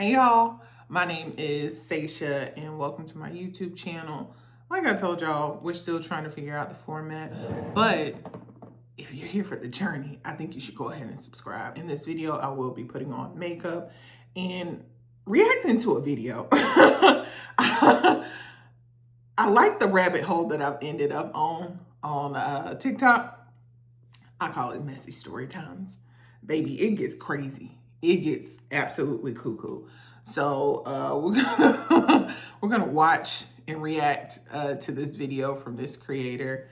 Hey y'all, my name is Seisha and welcome to my YouTube channel. Like I told y'all, we're still trying to figure out the format, but if you're here for the journey, I think you should go ahead and subscribe. In this video, I will be putting on makeup and reacting to a video. I like the rabbit hole that I've ended up on TikTok. I call it messy story times. Baby, it gets crazy. It gets absolutely cuckoo. So we're gonna watch and react to this video from this creator.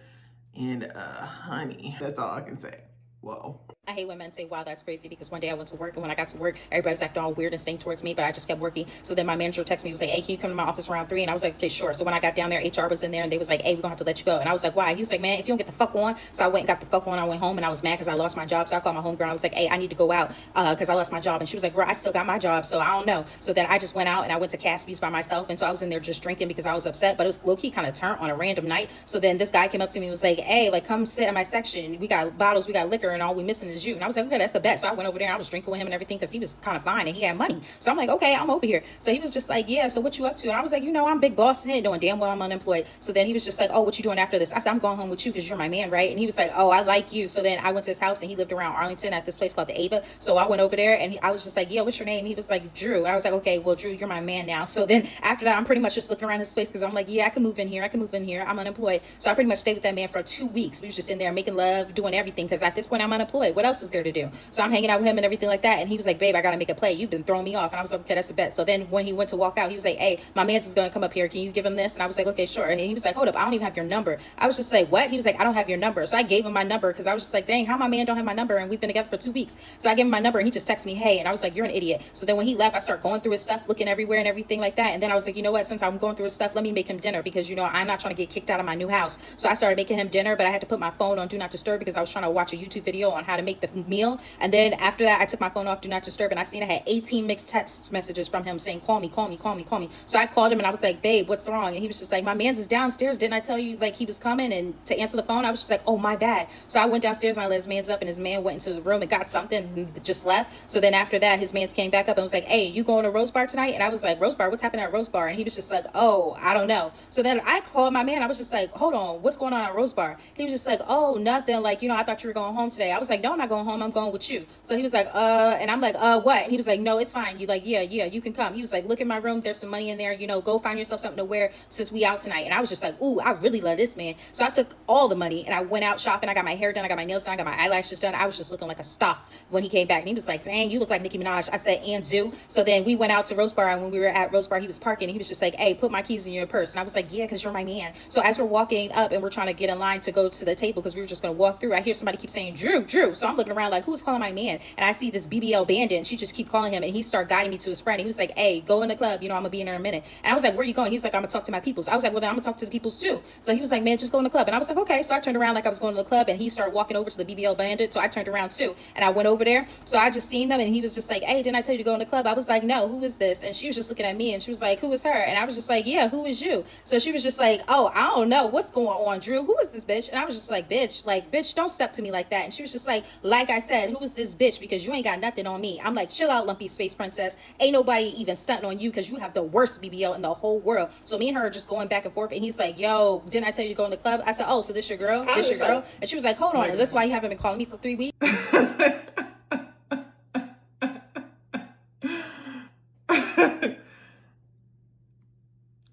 And honey, that's all I can say. Whoa. I hate when men say, wow, that's crazy, because one day I went to work, and when I got to work, everybody was acting all weird and staying towards me, but I just kept working. So then my manager texted me, he was like, hey, can you come to my office around 3? And I was like, okay, sure. So when I got down there, HR was in there, and they was like, hey, we're gonna have to let you go. And I was like, why? He was like, man, if you don't get the fuck on. So I went and got the fuck on. I went home, and I was mad because I lost my job. So I called my homegirl. I was like, hey, I need to go out because I lost my job. And she was like, bro, I still got my job, so I don't know. So then I just went out, and I went to Caspi's by myself, and so I was in there just drinking because I was upset, but it was low-key kind of turned on a random night. So then this guy came up to me and was like, hey, like, come sit in my section. We got bottles, we got liquor, and all we missing is you. And I was like, okay, that's the bet. So I went over there and I was drinking with him and everything because he was kind of fine and he had money. So I'm like, okay, I'm over here. So he was just like, yeah, so what you up to? And I was like, you know, I'm big boss and knowing damn well I'm unemployed. So then he was just like, oh, what you doing after this? I said, I'm going home with you because you're my man, right? And he was like, oh, I like you. So then I went to his house and he lived around Arlington at this place called the Ava. So I went over there and I was just like, yeah, what's your name? He was like, Drew. I was like, okay, well, Drew, you're my man now. So then after that, I'm pretty much just looking around his place because I'm like, yeah, I can move in here. I can move in here. I'm unemployed. So I pretty much stayed with that man for 2 weeks. We was just in there making love, doing everything because at this point I'm unemployed. What else is there to do? So I'm hanging out with him and everything like that. And he was like, babe, I gotta make a play. You've been throwing me off. And I was like, okay, that's a bet. So then when he went to walk out, he was like, hey, my man's is gonna come up here. Can you give him this? And I was like, okay, sure. And he was like, hold up, I don't even have your number. I was just like, what? He was like, I don't have your number. So I gave him my number because I was just like, dang, how my man don't have my number? And we've been together for 2 weeks. So I gave him my number and he just texted me, hey. And I was like, you're an idiot. So then when he left, I started going through his stuff, looking everywhere and everything like that. And then I was like, you know what? Since I'm going through his stuff, let me make him dinner because, you know, I'm not trying to get kicked out of my new house. So I started making him dinner, but I had to put my phone on Do Not Disturb because I was trying to watch a YouTube video on how to make the meal. And then after that, I took my phone off Do Not Disturb and I seen I had 18 mixed text messages from him saying, call me, call me, call me, call me. So I called him and I was like, babe, what's wrong? And he was just like, my man's is downstairs. Didn't I tell you like he was coming and to answer the phone? I was just like, oh, my bad. So I went downstairs and I let his man's up and his man went into the room and got something and just left. So then after that, his man's came back up and was like, hey, you going to Rose Bar tonight? And I was like, Rose Bar? What's happening at Rose Bar? And he was just like, oh, I don't know. So then I called my man. I was just like, hold on, what's going on at Rose Bar? He was just like, oh, nothing. Like, you know, I thought you were going home today. I was like, no, I'm not going home. I'm going with you. So he was like, and I'm like, what? And he was like, no, it's fine. You like, yeah, you can come. He was like, look in my room. There's some money in there. You know, go find yourself something to wear since we out tonight. And I was just like, ooh, I really love this man. So I took all the money and I went out shopping. I got my hair done. I got my nails done. I got my eyelashes done. I was just looking like a star when he came back. And he was like, dang, you look like Nicki Minaj. I said, and Zoo. So then we went out to Rose Bar. And when we were at Rose Bar, he was parking. And he was just like, hey, put my keys in your purse. And I was like, yeah, because you're my man. So as we're walking up and we're trying to get in line to go to the table because we were just going to walk through, I hear somebody keep saying, Drew, Drew. So I'm looking around like, who's calling my man? And I see this BBL bandit. And she just keep calling him. And he started guiding me to his friend. He was like, hey, go in the club. You know, I'm going to be in there in a minute. And I was like, where are you going? He was like, I'm going to talk to my peoples. I was like, well, then I'm going to talk to the peoples too. So he was like, man, just go in the club. And I was like, okay. So I turned around like I was going to the club and he started walking over to the BBL bandit. So I turned around too. And I went over there. So I just seen them and he was just like, hey, didn't I tell you to go in the club? I was like, no, who is this? And she was just looking at me and she was like, who is her? And I was just like, yeah, who is you? So she was just like, oh, I don't know what's going on, Drew. Who is this bitch? And I was just like, bitch, don't step to me like that. And she was just like I said, who is this bitch? Because you ain't got nothing on me. I'm like, chill out, Lumpy Space Princess. Ain't nobody even stunting on you because you have the worst BBL in the whole world. So me and her are just going back and forth. And he's like, yo, didn't I tell you to go in the club? I said, oh, so this your girl? This your girl? And she was like, hold on, is this why you haven't been calling me for 3 weeks?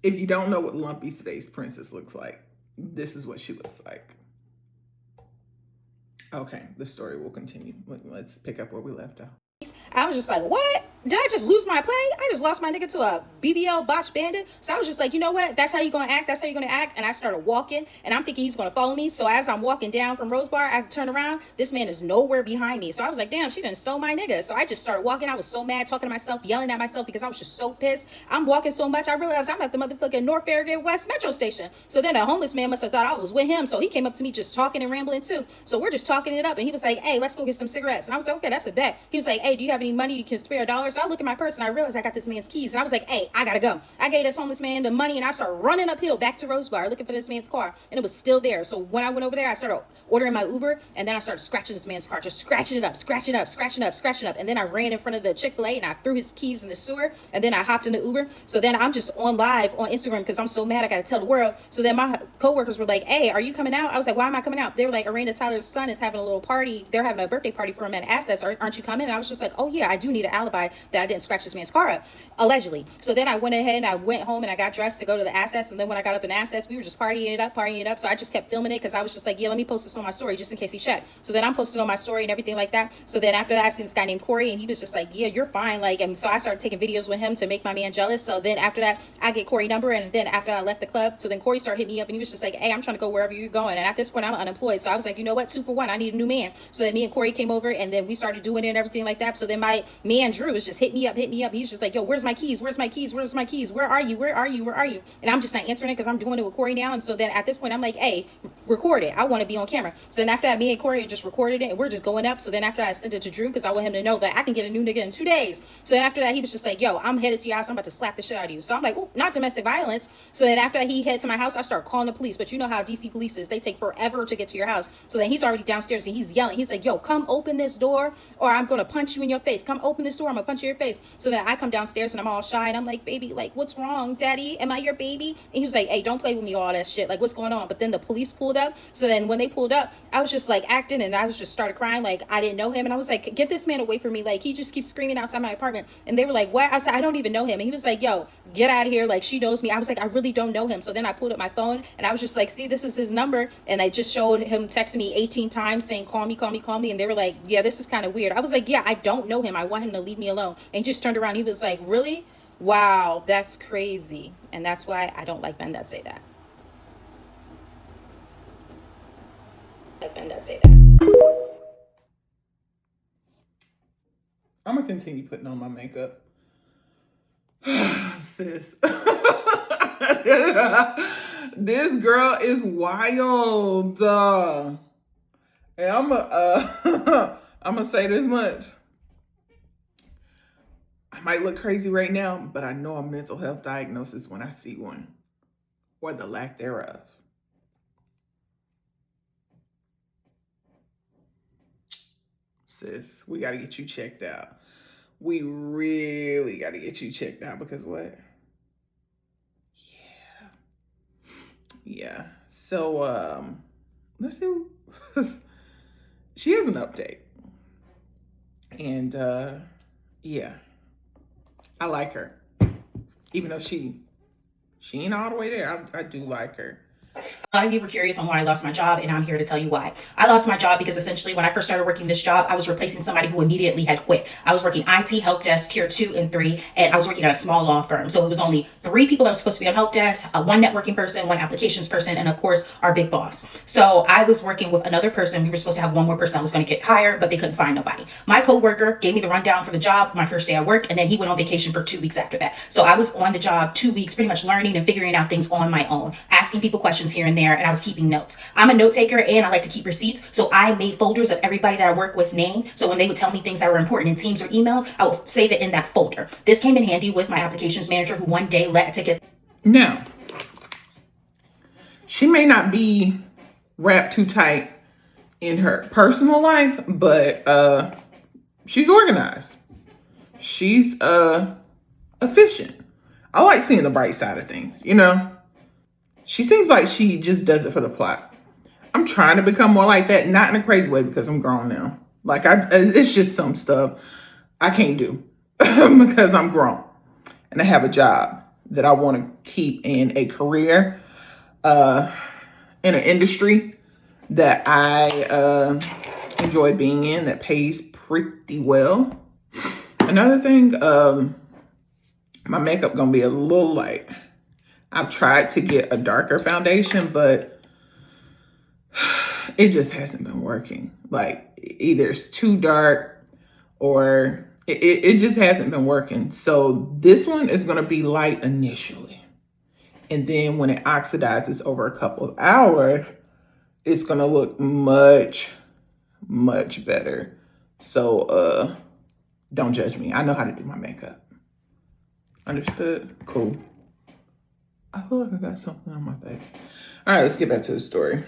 If you don't know what Lumpy Space Princess looks like, this is what she looks like. Okay, the story will continue. Let's pick up where we left off. I was just like, what? Did I just lose my play? I just lost my nigga to a BBL botch bandit. So I was just like, you know what? That's how you gonna act. That's how you gonna act. And I started walking and I'm thinking he's gonna follow me. So as I'm walking down from Rose Bar, I turn around. This man is nowhere behind me. So I was like, damn, she done stole my nigga. So I just started walking. I was so mad, talking to myself, yelling at myself because I was just so pissed. I'm walking so much. I realized I'm at the motherfucking North Farragut West Metro Station. So then a homeless man must have thought I was with him. So he came up to me just talking and rambling too. So we're just talking it up. And he was like, hey, let's go get some cigarettes. And I was like, okay, that's a bet. He was like, hey, do you have any money? You can spare $1. $2. So I look at my purse and I realize I got this man's keys. And I was like, hey, I gotta go. I gave this homeless man the money and I started running uphill back to Rose Bar looking for this man's car. And it was still there. So when I went over there, I started ordering my Uber and then I started scratching this man's car, just scratching it up, scratching up, scratching up, scratching up. And then I ran in front of the Chick-fil-A and I threw his keys in the sewer. And then I hopped in the Uber. So then I'm just on live on Instagram because I'm so mad I gotta tell the world. So then my coworkers were like, hey, are you coming out? I was like, why am I coming out? They were like, Arena Tyler's son is having a little party. They're having a birthday party for him at Assets. Aren't you coming? And I was just like, oh yeah, I do need an alibi that I didn't scratch this man's car up, allegedly. So then I went ahead and I went home and I got dressed to go to the Assets. And then when I got up in Assets, we were just partying it up. So I just kept filming it because I was just like, yeah, let me post this on my story just in case he checked. So then I'm posting on my story and everything like that. So then after that, I seen this guy named Corey and he was just like, yeah, you're fine. Like, and so I started taking videos with him to make my man jealous. So then after that, I get Corey number. And then after I left the club, so then Corey started hitting me up and he was just like, hey, I'm trying to go wherever you're going. And at this point, I'm unemployed. So I was like, you know what? 2 for 1. I need a new man. So then me and Corey came over and then we started doing it and everything like that. So then my man Drew was just hit me up. He's just like, yo, where's my keys? Where are you? And I'm just not answering it because I'm doing it with Corey now. And so then at this point, I'm like, hey, record it. I want to be on camera. So then after that, me and Corey just recorded it and we're just going up. So then after that, I sent it to Drew because I want him to know that I can get a new nigga in 2 days. So then after that, he was just like, yo, I'm headed to your house. I'm about to slap the shit out of you. So I'm like, oh, not domestic violence. So then after he headed to my house, I start calling the police. But you know how DC police is. They take forever to get to your house. So then he's already downstairs and he's yelling. He's like, yo, come open this door or I'm going to punch you in your face. Come open this door. I'm going to punch you in your face. So then I come downstairs and I'm all shy and I'm like, baby, like, what's wrong, daddy? Am I your baby? And he was like, hey, don't play with me, all that shit. Like, what's going on? But then the police pulled up. So then when they pulled up, I was just like acting and I was just started crying. Like, I didn't know him. And I was like, get this man away from me. Like, he just keeps screaming outside my apartment. And they were like, what? I said, I don't even know him. And he was like, yo, get out of here. Like, she knows me. I was like, I really don't know him. So then I pulled up my phone and I was just like, see, this is his number. And I just showed him texting me 18 times saying, call me. And they were like, yeah, this is kind of weird. I was like, yeah, I don't know him. I want him to leave me alone. And he just turned around. He was like, really? Wow, that's crazy. And that's why I don't like men that say that. I'm gonna continue putting on my makeup. Sis. This girl is wild. And I'm gonna say this much. I might look crazy right now, but I know a mental health diagnosis when I see one, or the lack thereof. Sis, we got to get you checked out. We really got to get you checked out because what? Yeah. So, let's see. She has an update. And, yeah. I like her. Even though she ain't all the way there, I do like her. A lot of you were curious on why I lost my job, and I'm here to tell you why. I lost my job because essentially when I first started working this job, I was replacing somebody who immediately had quit. I was working IT help desk tier 2 and 3, and I was working at a small law firm. So it was only 3 people that were supposed to be on help desk, 1 networking person, 1 applications person, and of course our big boss. So I was working with another person. We were supposed to have 1 more person that was going to get hired, but they couldn't find nobody. My coworker gave me the rundown for the job for my first day at work, and then he went on vacation for 2 weeks after that. So I was on the job 2 weeks, pretty much learning and figuring out things on my own, asking people questions here and there, and I was keeping notes. I'm a note taker and I like to keep receipts. So I made folders of everybody that I work with name. So when they would tell me things that were important in Teams or emails, I will save it in that folder. This came in handy with my applications manager who one day let a ticket. Now, she may not be wrapped too tight in her personal life, but she's organized. She's efficient. I like seeing the bright side of things, you know? She seems like she just does it for the plot. I'm trying to become more like that, not in a crazy way because I'm grown now. Like, it's just some stuff I can't do because I'm grown and I have a job that I want to keep in a career, in an industry that I enjoy being in, that pays pretty well. Another thing, my makeup gonna be a little light. I've tried to get a darker foundation, but it just hasn't been working. Like, either it's too dark or it just hasn't been working. So this one is going to be light initially. And then when it oxidizes over a couple of hours, it's going to look much, much better. So Don't judge me. I know how to do my makeup. Understood? Cool. I feel like I got something on my face. All right, let's get back to the story.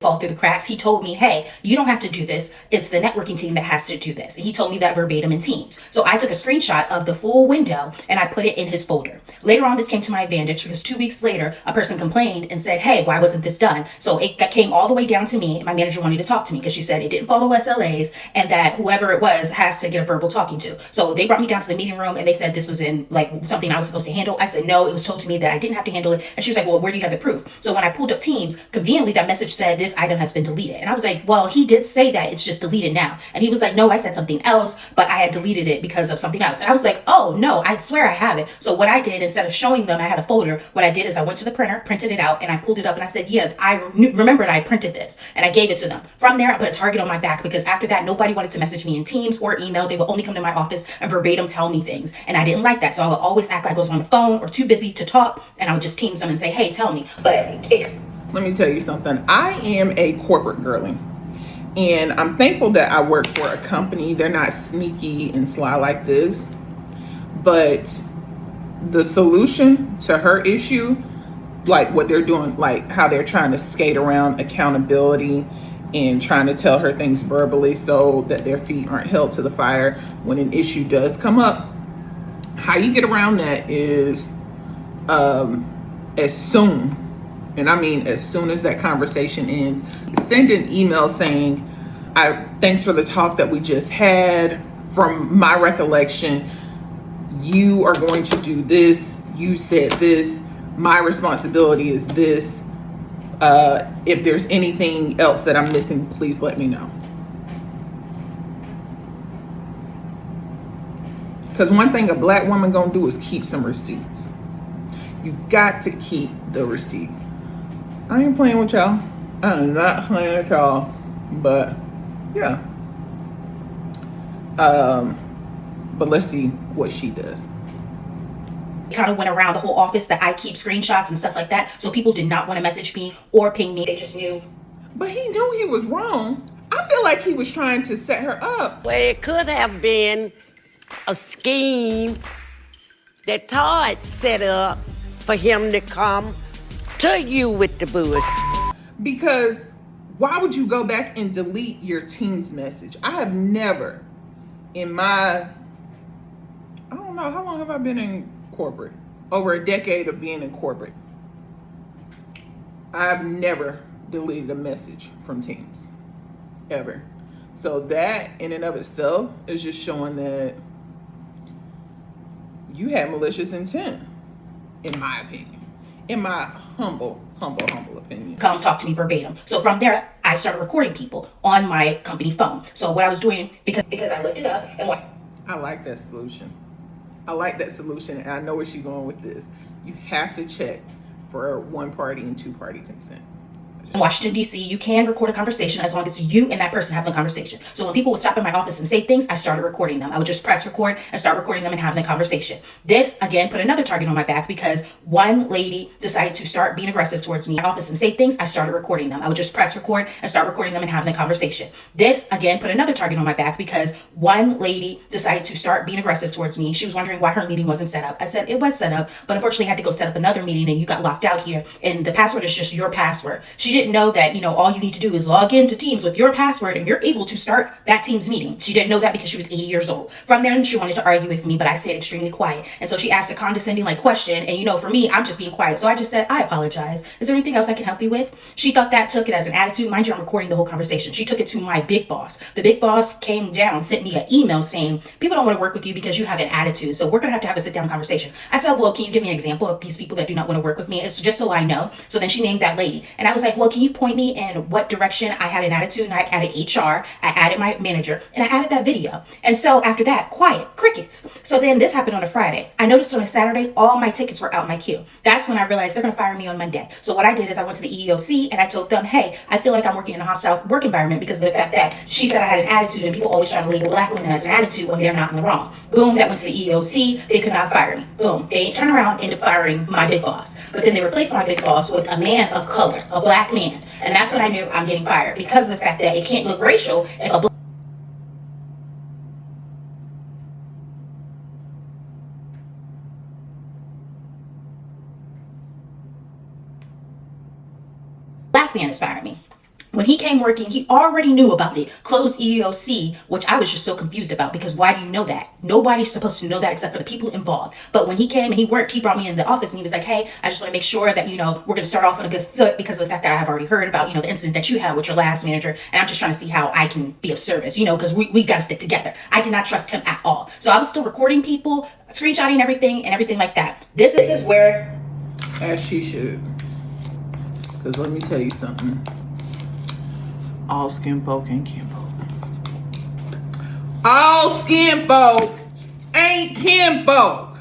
Fall through the cracks. He told me, hey, you don't have to do this. It's the networking team that has to do this. And he told me that verbatim in Teams. So I took a screenshot of the full window and I put it in his folder. Later on, this came to my advantage because 2 weeks later, a person complained and said, hey, why wasn't this done? So it came all the way down to me. And my manager wanted to talk to me because she said it didn't follow SLAs and that whoever it was has to get a verbal talking to. So they brought me down to the meeting room and they said this was in like something I was supposed to handle. I said, no, it was told to me that I didn't have to handle it. And she was like, well, where do you have the proof? So when I pulled up Teams, conveniently that message said this item has been deleted. And I was like, well, he did say that it's just deleted now. And he was like, no, I said something else, but I had deleted it because of something else. And I was like, oh no, I swear I have it. So what I did, instead of showing them I had a folder, what I did is I went to the printer, printed it out, and I pulled it up and I said, yeah, I remembered I printed this, and I gave it to them. From there, I put a target on my back because after that, nobody wanted to message me in Teams or email. They would only come to my office and verbatim tell me things. And I didn't like that. So I would always act like I was on the phone or too busy to talk. And I would just Teams them and say, hey, tell me. But let me tell you something. I am a corporate girly. And I'm thankful that I work for a company. They're not sneaky and sly like this. But the solution to her issue, like what they're doing, like how they're trying to skate around accountability and trying to tell her things verbally so that their feet aren't held to the fire when an issue does come up. How you get around that is as soon, and I mean as soon as that conversation ends, send an email saying, thanks for the talk that we just had. From my recollection, you are going to do this. You said this. My responsibility is this. If there's anything else that I'm missing, please let me know. Because one thing a black woman gonna do is keep some receipts. You got to keep the receipts. I ain't playing with y'all. I'm not playing with y'all. But yeah. But let's see what she does. Kind of went around the whole office that I keep screenshots and stuff like that. So people did not want to message me or ping me. They just knew. But he knew he was wrong. I feel like he was trying to set her up. Well, it could have been a scheme that Todd set up for him to come to you with the bush. Because why would you go back and delete your Teams message? I have never in my, I don't know, how long have I been in corporate? Over a decade of being in corporate. I've never deleted a message from Teams. Ever. So that in and of itself is just showing that you had malicious intent, in my opinion. In my humble opinion. Come talk to me verbatim. So from there, I started recording people on my company phone. So what I was doing, because I looked it up and what. I like that solution. And I know where she's going with this. You have to check for one party and two party consent. In Washington, D.C., you can record a conversation as long as you and that person have the conversation. So when people would stop in my office and say things, I started recording them. I would just press record and start recording them and having the conversation. This, again, put another target on my back because one lady decided to start being aggressive towards me in my office and say things, I started recording them. I would just press record and start recording them and having the conversation. This, again, put another target on my back because one lady decided to start being aggressive towards me. She was wondering why her meeting wasn't set up. I said, it was set up, but unfortunately I had to go set up another meeting and you got locked out here. And the password is just your password. She didn't know that, all you need to do is log into Teams with your password and you're able to start that Teams meeting. She didn't know that because she was 80 years old. From there, she wanted to argue with me, but I stayed extremely quiet. And so she asked a condescending question. And for me, I'm just being quiet. So I just said, I apologize. Is there anything else I can help you with? She thought that, took it as an attitude. Mind you, I'm recording the whole conversation. She took it to my big boss. The big boss came down, sent me an email saying, people don't want to work with you because you have an attitude. So we're going to have a sit down conversation. I said, well, can you give me an example of these people that do not want to work with me? It's just so I know. So then she named that lady. And I was like, well, can you point me in what direction I had an attitude? And I added HR, I added my manager, and I added that video. And so after that, quiet, crickets. So then this happened on a Friday. I noticed on a Saturday, all my tickets were out my queue. That's when I realized they're going to fire me on Monday. So what I did is I went to the EEOC and I told them, hey, I feel like I'm working in a hostile work environment because of the fact that she said I had an attitude and people always try to label black women as an attitude when they're not in the wrong. Boom, that went to the EEOC. They could not fire me. Boom, they turned around, ended up firing my big boss. But then they replaced my big boss with a man of color, a black man. And that's when I knew I'm getting fired because of the fact that it can't look racial if a black. black man inspired me. When he came working, he already knew about the closed EEOC, which I was just so confused about, because why do you know that? Nobody's supposed to know that except for the people involved. But when he came and he worked, he brought me in the office and he was like, hey, I just want to make sure that, we're going to start off on a good foot because of the fact that I have already heard about, the incident that you had with your last manager. And I'm just trying to see how I can be of service, because we got to stick together. I did not trust him at all. So I was still recording people, screenshotting everything and everything like that. This is where... As she should. Because let me tell you something. All skin folk ain't kin folk. All skin folk ain't kin folk.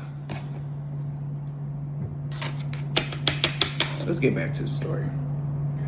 Let's get back to the story.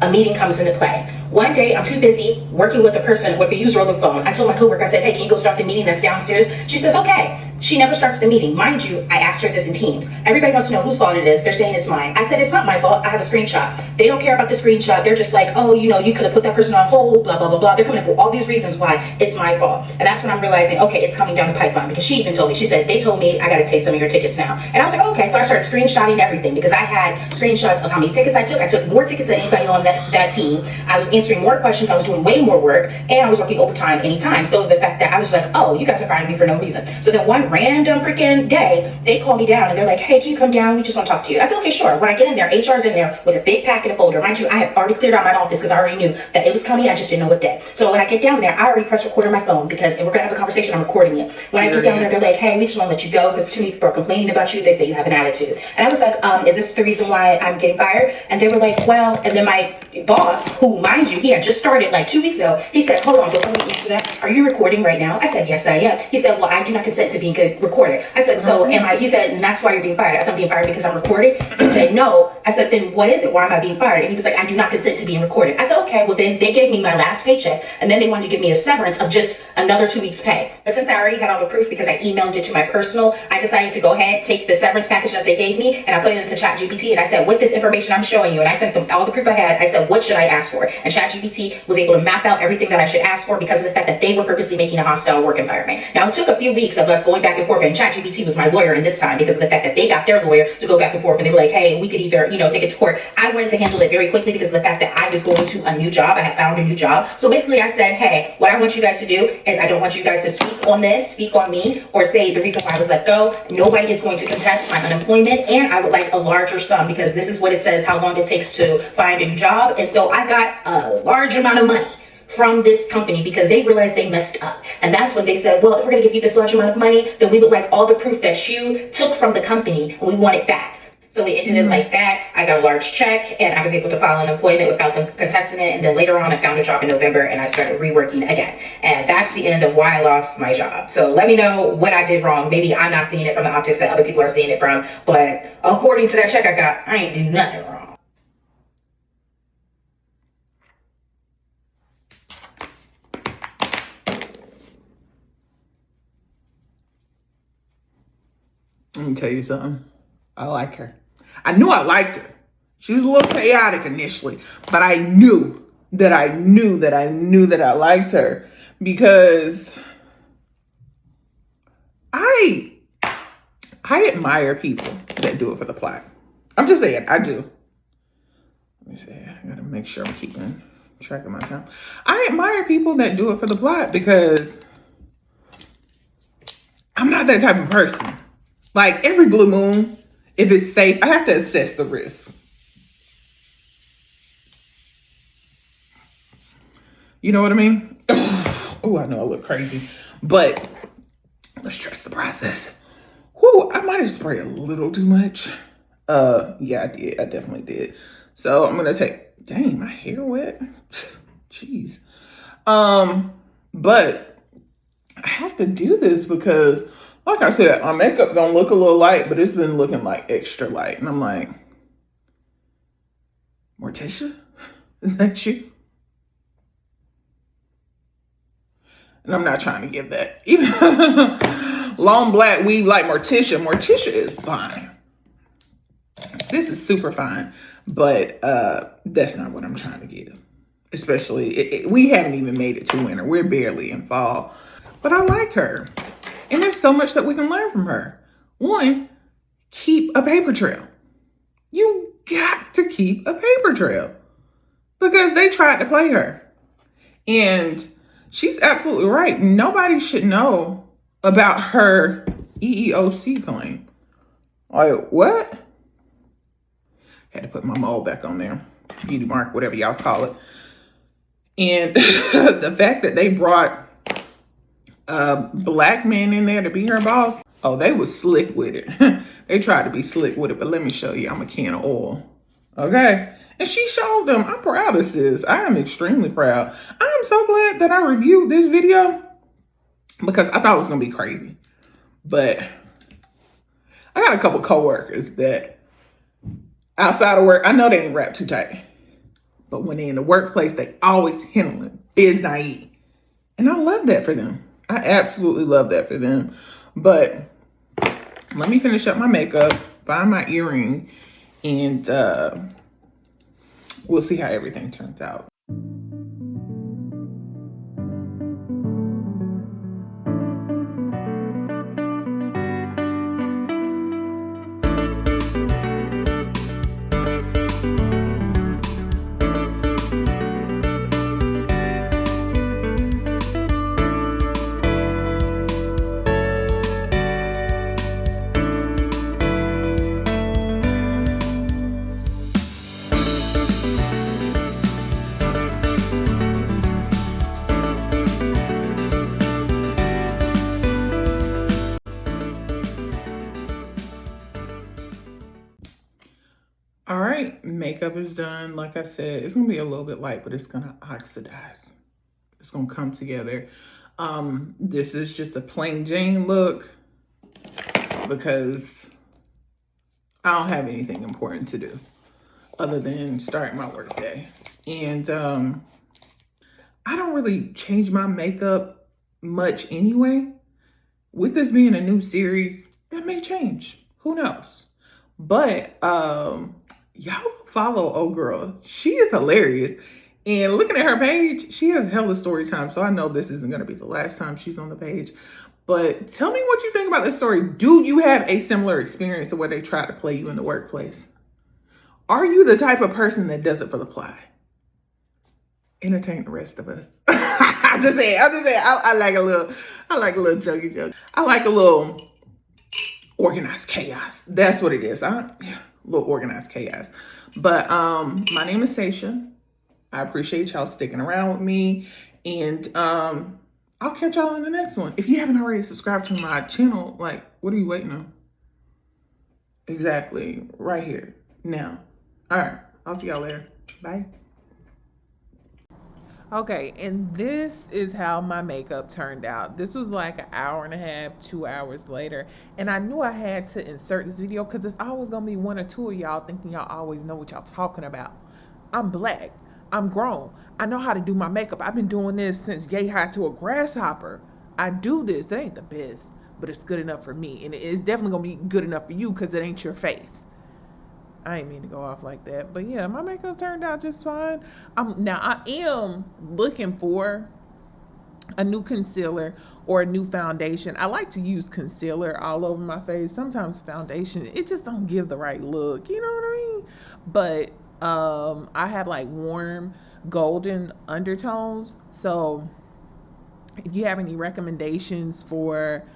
A meeting comes into play. One day, I'm too busy working with a person with a user on the phone. I told my coworker, I said, hey, can you go start the meeting that's downstairs? She says, okay. She never starts the meeting. Mind you, I asked her this in Teams. Everybody wants to know whose fault it is. They're saying it's mine. I said, it's not my fault. I have a screenshot. They don't care about the screenshot. They're just like, oh, you could have put that person on hold, blah, blah, blah, blah. They're coming up with all these reasons why it's my fault. And that's when I'm realizing, okay, it's coming down the pipeline, because she even told me, she said, they told me I got to take some of your tickets now. And I was like, okay. So I started screenshotting everything, because I had screenshots of how many tickets I took. I took more tickets than anybody on that team. I was answering more questions. I was doing way more work, and I was working overtime anytime. So the fact that I was like, oh, you guys are firing me for no reason. So then one random freaking day, they call me down and they're like, hey, can you come down? We just want to talk to you. I said, okay, sure. When I get in there, HR's in there with a big packet of folder. Mind you, I had already cleared out my office because I already knew that it was coming. I just didn't know what day. So when I get down there, I already press record on my phone, because if we're going to have a conversation, I'm recording it. When I get down there, they're like, hey, we just want to let you go because too many people are complaining about you. They say you have an attitude. And I was like, is this the reason why I'm getting fired? And they were like, well, and then my boss, who, mind you, he had just started like 2 weeks ago, he said, hold on, before we answer that, are you recording right now? I said, yes, I am. He said, well, I do not consent to being recorded. I said, so am I? He said, and that's why you're being fired. I said, I'm being fired because I'm recording. He said, no. I said, then what is it? Why am I being fired? And he was like, I do not consent to being recorded. I said, okay, well then they gave me my last paycheck, and then they wanted to give me a severance of just another 2 weeks pay. But since I already had all the proof, because I emailed it to my personal, I decided to go ahead, take the severance package that they gave me, and I put it into ChatGPT, and I said, with this information I'm showing you, and I sent them all the proof I had, I said, what should I ask for? And ChatGPT was able to map out everything that I should ask for, because of the fact that they were purposely making a hostile work environment. Now, it took a few weeks of us going back and forth, and ChatGPT was my lawyer in this time, because of the fact that they got their lawyer to go back and forth, and they were like, hey, we could either, take it to court. I wanted to handle it very quickly because of the fact that I was going to a new job. I had found a new job. So basically I said, hey, what I want you guys to do is I don't want you guys to speak on this, speak on me, or say the reason why I was let go. Nobody is going to contest my unemployment, and I would like a larger sum, because this is what it says, how long it takes to find a new job. And so I got a large amount of money from this company, because they realized they messed up. And that's when they said, well, if we're going to give you this large amount of money, then we would like all the proof that you took from the company, and we want it back. So we ended it like that. I got a large check, and I was able to file unemployment without them contesting it. And then later on, I found a job in November, and I started reworking again. And that's the end of why I lost my job. So let me know what I did wrong. Maybe I'm not seeing it from the optics that other people are seeing it from. But according to that check I got, I ain't do nothing wrong. Let me tell you something. I like her. I knew I liked her. She was a little chaotic initially, but I knew that I liked her, because I admire people that do it for the plot. I'm just saying, I do. Let me see. I gotta make sure I'm keeping track of my time. I admire people that do it for the plot, because I'm not that type of person. Like, every blue moon, if it's safe, I have to assess the risk. You know what I mean? Oh, I know I look crazy, but let's trust the process. Whew, I might have sprayed a little too much. Yeah, I did. I definitely did. So I'm gonna take. Dang, my hair wet. Jeez. But I have to do this because, like I said, my makeup gonna look a little light, but it's been looking like extra light, and I'm like, Morticia, is that you? And I'm not trying to give that. Even long black weave like Morticia. Morticia is fine. This is super fine. But that's not what I'm trying to give. Especially, we haven't even made it to winter. We're barely in fall. But I like her. And there's so much that we can learn from her. One, keep a paper trail. You got to keep a paper trail. because they tried to play her. And she's absolutely right. Nobody should know about her EEOC claim. Like, what? Had to put my mold back on there. Beauty mark, whatever y'all call it. And the fact that they brought black men in there to be her boss, oh, they was slick with it. They tried to be slick with it, but let me show you. I'm a can of oil. Okay? And she showed them. I'm proud of sis. I am extremely proud. I am so glad that I reviewed this video because I thought it was going to be crazy. But I got a couple coworkers that outside of work, I know they ain't wrapped too tight. But when they're in the workplace, they always handling biz naive. And I love that for them. I absolutely love that for them. But let me finish up my makeup, find my earring, and we'll see how everything turns out. All right, makeup is done. Like I said, it's gonna be a little bit light, but it's gonna oxidize. It's gonna come together. This is just a plain Jane look because I don't have anything important to do other than start my work day. And I don't really change my makeup much anyway. With this being a new series, that may change. Who knows? But y'all follow old girl. She is hilarious. And looking at her page, she has hella story time. So I know this isn't going to be the last time she's on the page. But tell me what you think about this story. Do you have a similar experience to where they try to play you in the workplace? Are you the type of person that does it for the plot? Entertain the rest of us. I'm just saying. I like a little jokey joke. I like a little organized chaos. That's what it is. Yeah, a little organized chaos. But my name is Seisha. I appreciate y'all sticking around with me. And I'll catch y'all in the next one. If you haven't already subscribed to my channel, like, what are you waiting on? Exactly. Right here. Now. All right. I'll see y'all later. Bye. Okay, and this is how my makeup turned out. This was like an hour and a half, 2 hours later. And I knew I had to insert this video because there's always going to be one or two of y'all thinking y'all always know what y'all talking about. I'm black. I'm grown. I know how to do my makeup. I've been doing this since yay high to a grasshopper. I do this. That ain't the best, but it's good enough for me. And it's definitely going to be good enough for you because it ain't your face. I ain't mean to go off like that, but yeah, my makeup turned out just fine. Now I am looking for a new concealer or a new foundation. I like to use concealer all over my face. Sometimes foundation, it just don't give the right look. You know what I mean? But I have like warm golden undertones. So if you have any recommendations for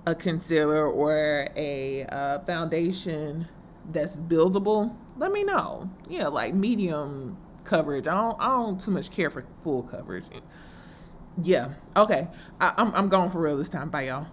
a concealer or a foundation that's buildable, let me know. Yeah, like medium coverage. I don't too much care for full coverage. Yeah. Okay. I'm going for real this time. Bye, y'all.